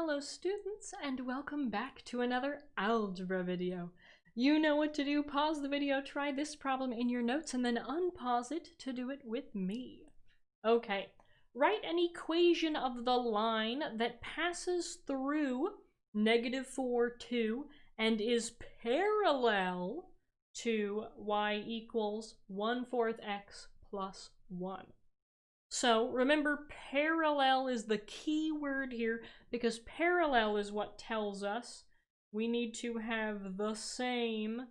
Hello students, and welcome back to another algebra video. You know what to do. Pause the video, try this problem in your notes, and then unpause it to do it with me. Okay, write an equation of the line that passes through -4, 2 and is parallel to y equals 1/4 x plus 1. So remember, parallel is the key word here because parallel is what tells us we need to have the same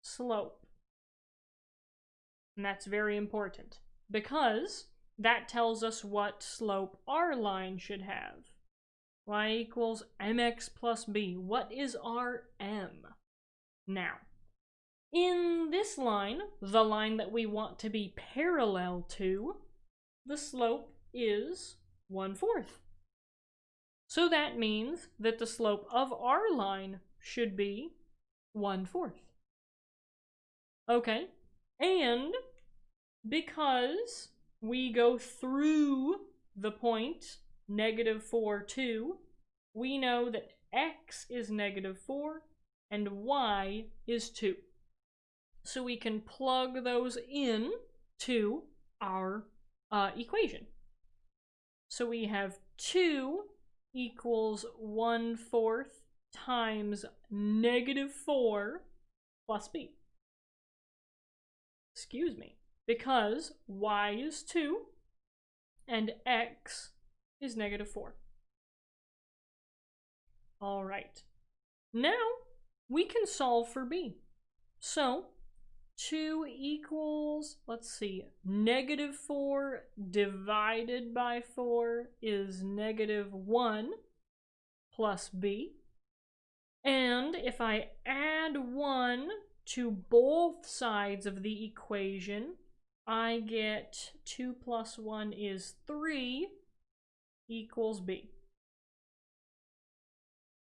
slope. And that's very important because that tells us what slope our line should have. Y equals mx plus b. What is our m? Now, in this line, the line that we want to be parallel to, the slope is 1/4. So that means that the slope of our line should be 1/4. Okay, and because we go through the point -4, 2, we know that x is -4 and y is 2. So we can plug those in to our equation. So we have 2 equals 1/4 times -4 plus b. Excuse me, because y is 2 and x is -4. All right, now we can solve for b. So 2 equals, let's see, -4 divided by 4 is -1 plus b. And if I add 1 to both sides of the equation, I get 2 plus 1 is 3 equals b.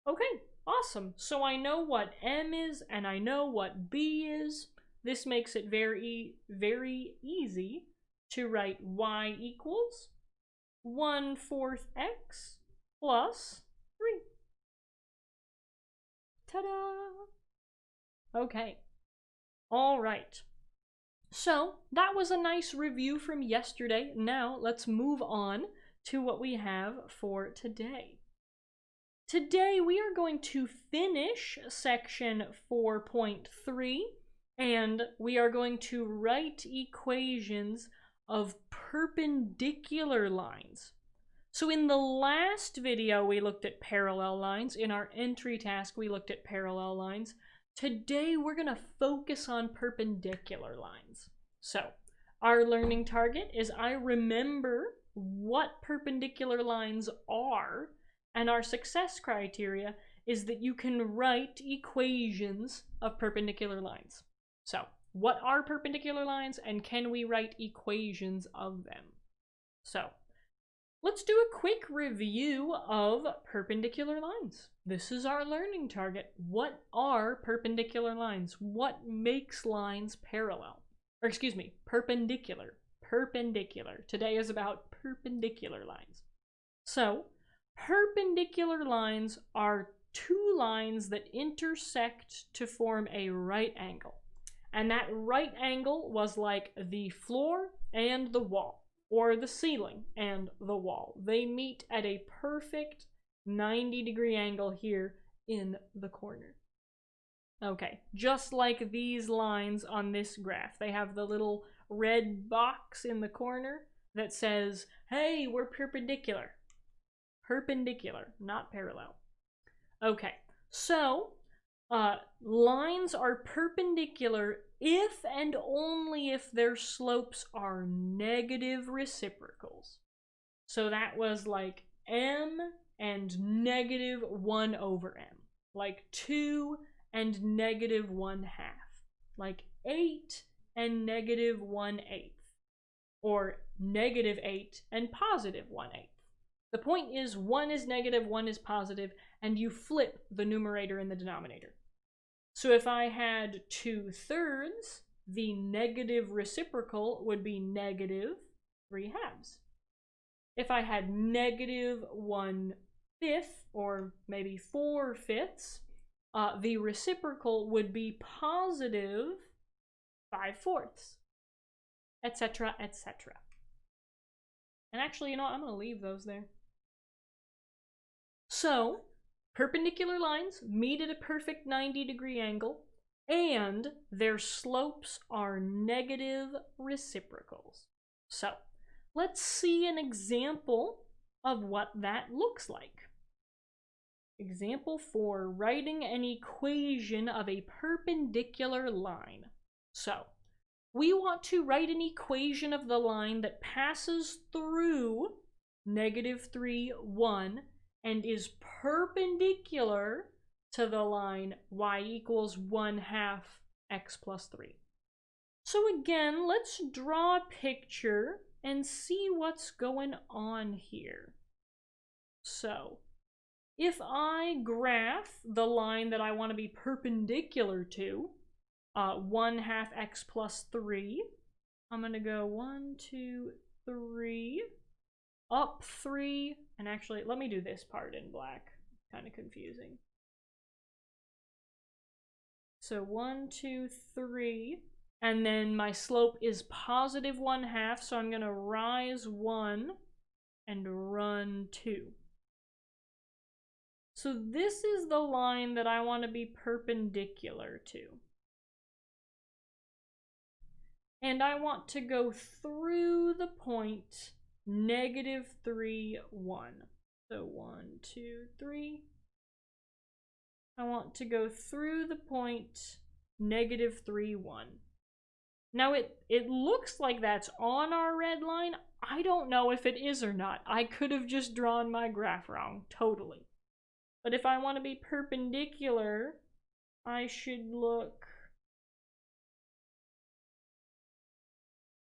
Okay, awesome. So I know what m is and I know what b is. This makes it very, very easy to write y equals 1/4 x plus 3. Ta-da! Okay. All right. So that was a nice review from yesterday. Now let's move on to what we have for today. Today we are going to finish section 4.3. and we are going to write equations of perpendicular lines. So in the last video, we looked at parallel lines. In our entry task, we looked at parallel lines. Today, we're going to focus on perpendicular lines. So our learning target is I remember what perpendicular lines are, and our success criteria is that you can write equations of perpendicular lines. So, what are perpendicular lines, and can we write equations of them? So, let's do a quick review of perpendicular lines. This is our learning target. What are perpendicular lines? What makes lines parallel? Or excuse me, perpendicular. Perpendicular. Today is about perpendicular lines. So, perpendicular lines are two lines that intersect to form a right angle. And that right angle was like the floor and the wall, or the ceiling and the wall. They meet at a perfect 90-degree angle here in the corner. Okay, just like these lines on this graph. They have the little red box in the corner that says, hey, we're perpendicular. Perpendicular, not parallel. Okay, so lines are perpendicular if and only if their slopes are negative reciprocals. So that was like m and -1/m, like 2 and -1/2, like 8 and -1/8, or -8 and +1/8. The point is 1 is negative, 1 is positive, and you flip the numerator and the denominator. So if I had 2/3, the negative reciprocal would be -3/2. If I had -1/5, fifth, or maybe 4/5, the reciprocal would be positive 5/4, etc., etc. And actually, you know, I'm going to leave those there. So, perpendicular lines meet at a perfect 90-degree angle, and their slopes are negative reciprocals. So, let's see an example of what that looks like. Example 4, writing an equation of a perpendicular line. So, we want to write an equation of the line that passes through -3, 1, and is perpendicular to the line y equals 1/2 x plus 3. So again, let's draw a picture and see what's going on here. So, if I graph the line that I want to be perpendicular to, 1/2 x plus 3, I'm going to go 1, 2, 3, up 3, and actually, let me do this part in black. It's kind of confusing. So 1, 2, 3, and then my slope is positive 1/2, so I'm going to rise 1 and run 2. So this is the line that I want to be perpendicular to. And I want to go through the point -3, 1. So 1, 2, 3. I want to go through the point -3, 1. Now it looks like that's on our red line. I don't know if it is or not. I could have just drawn my graph wrong, totally. But if I want to be perpendicular, I should look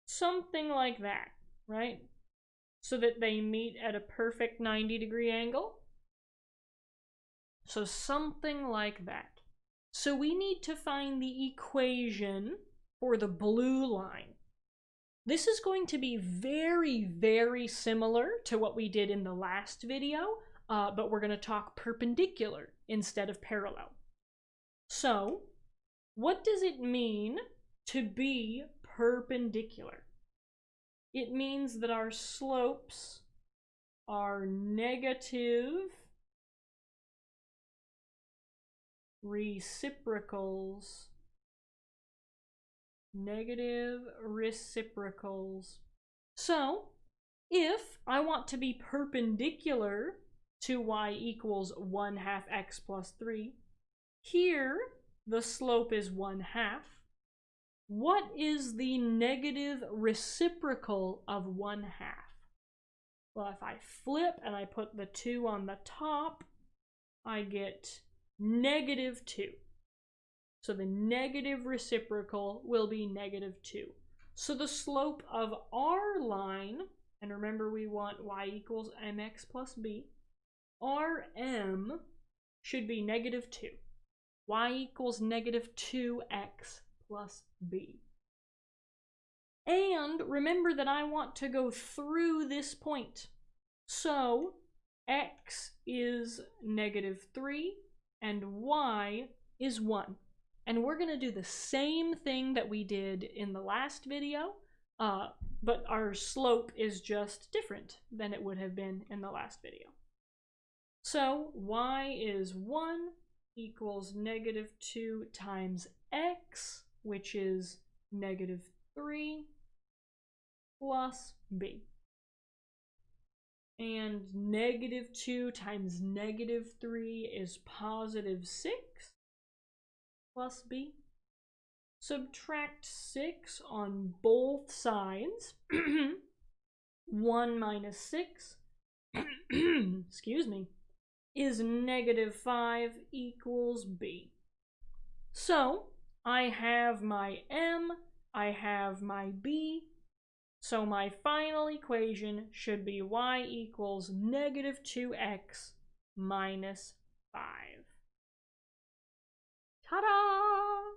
something like that, right? So that they meet at a perfect 90-degree angle. So something like that. So we need to find the equation for the blue line. This is going to be very, very similar to what we did in the last video, but we're going to talk perpendicular instead of parallel. So, what does it mean to be perpendicular? It means that our slopes are negative reciprocals. Negative reciprocals. So, if I want to be perpendicular to y equals 1/2 x plus 3, here the slope is 1/2. What is the negative reciprocal of 1/2? Well, if I flip and I put the 2 on the top, I get -2. So the negative reciprocal will be -2. So the slope of our line, and remember we want y equals mx plus b, Rm should be -2. Y equals -2x plus b. And remember that I want to go through this point. So x is -3 and y is 1. And we're going to do the same thing that we did in the last video, but our slope is just different than it would have been in the last video. So y is 1 equals -2 times x, which is -3 plus b. And -2 times -3 is +6 plus b. Subtract 6 on both sides. 1 minus 6, excuse me, is -5 equals b. So I have my m, I have my b, so my final equation should be y equals -2x minus 5. Ta-da!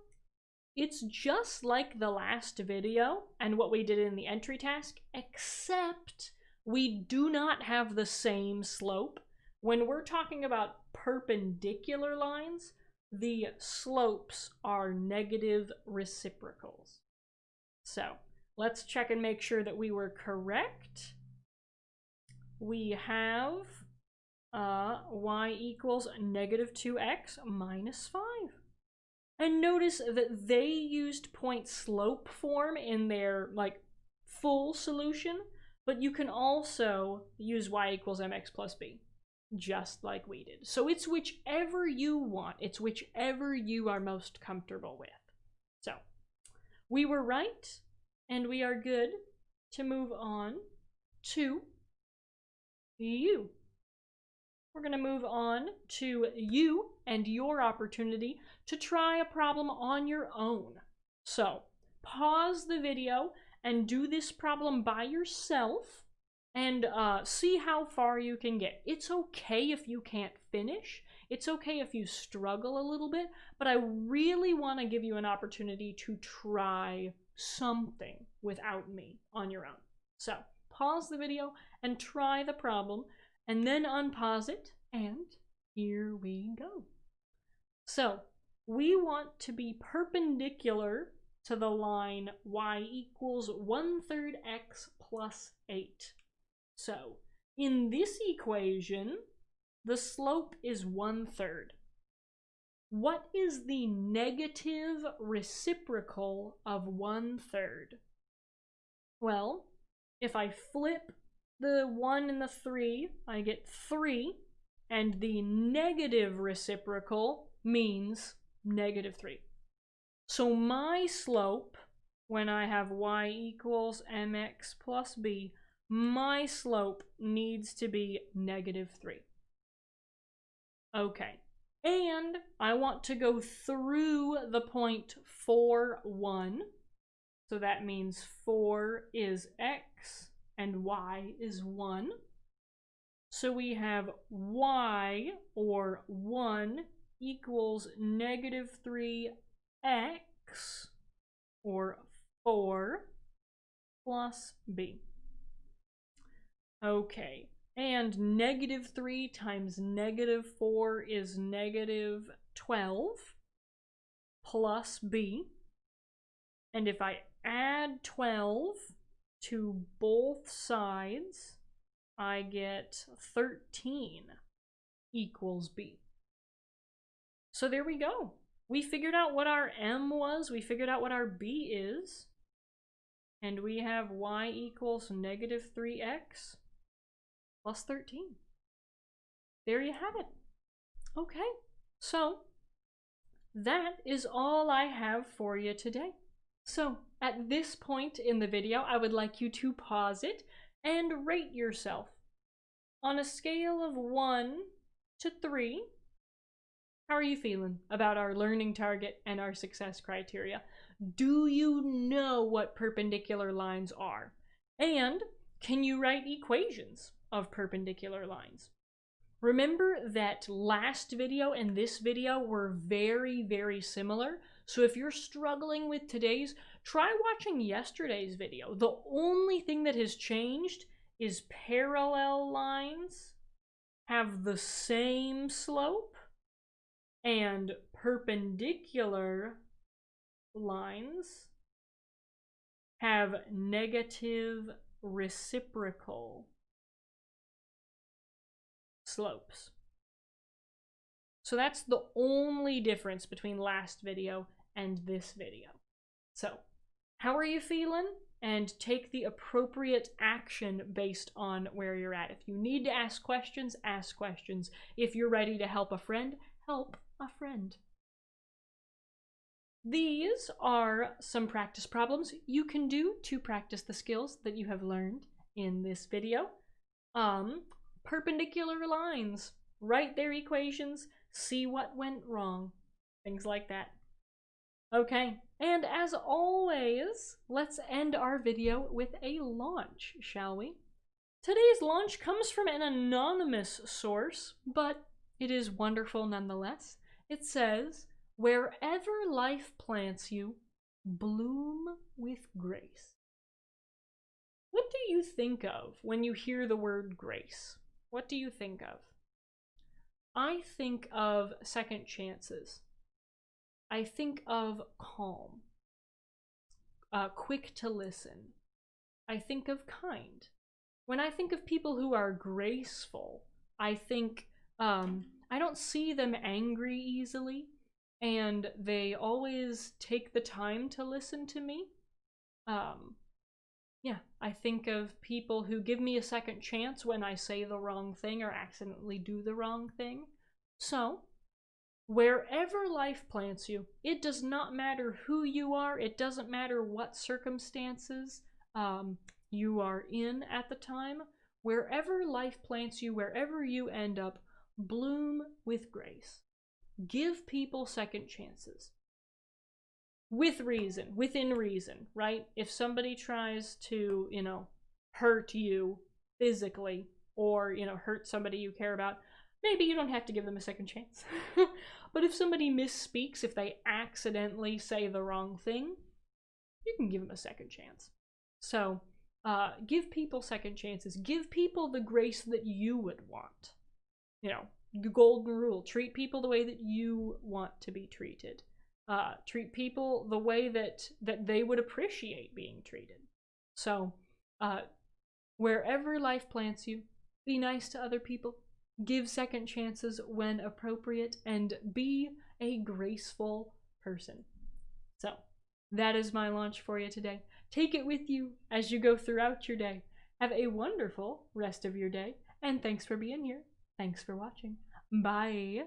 It's just like the last video and what we did in the entry task, except we do not have the same slope. when we're talking about perpendicular lines, the slopes are negative reciprocals. So let's check and make sure that we were correct. We have y equals negative 2x minus 5. And notice that they used point slope form in their full solution, but you can also use y equals mx plus b, just like we did. So it's whichever you want. It's whichever you are most comfortable with. So we were right, and we are good to move on to you. We're going to move on to you and your opportunity to try a problem on your own. So pause the video and do this problem by yourself and see how far you can get. It's okay if you can't finish. It's okay if you struggle a little bit, but I really want to give you an opportunity to try something without me on your own. So pause the video and try the problem, and then unpause it, and here we go. So we want to be perpendicular to the line y equals 1/3 x plus 8. So in this equation, the slope is 1/3. What is the negative reciprocal of 1/3? Well, if I flip the 1 and the 3, I get 3, and the negative reciprocal means negative 3. So my slope, when I have y equals mx plus b, my slope needs to be negative 3. Okay, and I want to go through the point 4, 1. So that means 4 is x and y is 1. So we have y, or 1, equals negative 3x, or 4, plus b. Okay, and negative 3 times negative 4 is negative 12, plus b. And if I add 12 to both sides, I get 13 equals b. So there we go. We figured out what our m was, we figured out what our b is, and we have y equals negative 3x plus 13. There you have it. Okay, so that is all I have for you today. So at this point in the video, I would like you to pause it and rate yourself. On a scale of 1 to 3, how are you feeling about our learning target and our success criteria? Do you know what perpendicular lines are? And can you write equations of perpendicular lines? Remember that last video and this video were very, very similar. So if you're struggling with today's, try watching yesterday's video. The only thing that has changed is parallel lines have the same slope and perpendicular lines have negative reciprocal slopes. So that's the only difference between last video and this video. So, how are you feeling? And take the appropriate action based on where you're at. If you need to ask questions, ask questions. If you're ready to help a friend, help a friend. These are some practice problems you can do to practice the skills that you have learned in this video. Perpendicular lines, write their equations, see what went wrong, things like that. Okay, and as always, let's end our video with a launch, shall we? Today's launch comes from an anonymous source, but it is wonderful nonetheless. It says, "Wherever life plants you, bloom with grace." What do you think of when you hear the word grace? What do you think of? I think of second chances. I think of calm, quick to listen. I think of kind. When I think of people who are graceful, I think I don't see them angry easily, and they always take the time to listen to me. Yeah, I think of people who give me a second chance when I say the wrong thing or accidentally do the wrong thing. So, wherever life plants you, it does not matter who you are, it doesn't matter what circumstances you are in at the time. Wherever life plants you, wherever you end up, bloom with grace. Give people second chances. With reason, within reason, right? If somebody tries to, hurt you physically or, hurt somebody you care about, maybe you don't have to give them a second chance. But if somebody misspeaks, if they accidentally say the wrong thing, you can give them a second chance. So, give people second chances. Give people the grace that you would want. The golden rule. Treat people the way that you want to be treated. Treat people the way that they would appreciate being treated. So, wherever life plants you, be nice to other people. Give second chances when appropriate, and be a graceful person. So, that is my launch for you today. Take it with you as you go throughout your day. Have a wonderful rest of your day, and thanks for being here. Thanks for watching. Bye.